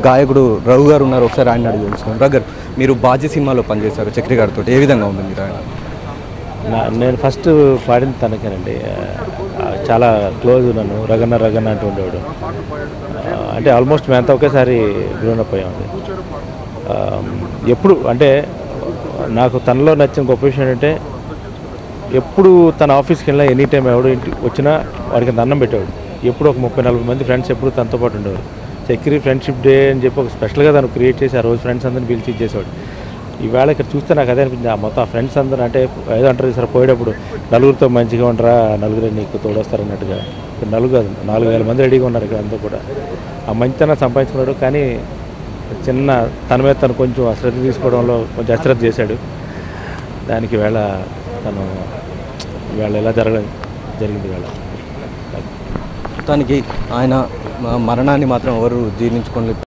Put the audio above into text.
గాయకుడు రఘు గారు ఉన్నారు, ఒకసారి ఆయన అడిగి తెలుసుకున్నాం. రఘు గారు, మీరు బాజీ సినిమాలో పనిచేశారు చక్రి గారితో, ఏ విధంగా ఉంది మీరు ఆయన? నేను ఫస్ట్ పాడింది తనకేనండి. చాలా క్లోజ్, నన్ను రగన్న అంటూ ఉండేవాడు. అంటే ఆల్మోస్ట్ మేమంతా ఒకేసారి గ్రోనప్ అయ్యామండి. ఎప్పుడు అంటే నాకు తనలో నచ్చిన గొప్ప విషయం ఏంటంటే, ఎప్పుడు తన ఆఫీస్కి వెళ్ళినా ఎనీ టైం ఎవడు ఇంటికి వచ్చినా వాడికి దండం పెట్టేవాడు. ఎప్పుడు ఒక 30-40 మంది ఫ్రెండ్స్ ఎప్పుడు తనతో పాటు ఉండేవారు. చక్రి ఫ్రెండ్షిప్ డే అని చెప్పి ఒక స్పెషల్గా తను క్రియేట్ చేసి ఆ రోజు ఫ్రెండ్స్ అందరిని పిలిచి ఇచ్చేసేవాడు. ఈవేళ ఇక్కడ చూస్తే నాకు అదే అనిపించింది. ఆ మొత్తం ఆ ఫ్రెండ్స్ అందరూ అంటే ఏదో అంటారు సార్, పోయేటప్పుడు నలుగురితో మంచిగా ఉండరా, నలుగురే నీకు తోడొస్తారన్నట్టుగా. ఇక్కడ 4,000 మంది రెడీగా ఉన్నారు ఇక్కడ అంతా కూడా. ఆ మంచితనం సంపాదించుకున్నాడు. కానీ చిన్న తన మీద తను కొంచెం అశ్రద్ధ తీసుకోవడంలో కొంచెం అశ్రద్ధ చేశాడు. దానికి వేళ తను ఇవాళ ఎలా జరిగింది వేళ. మొత్తానికి ఆయన మరణాన్ని మాత్రం ఎవరు జీర్ణించుకోలేదు.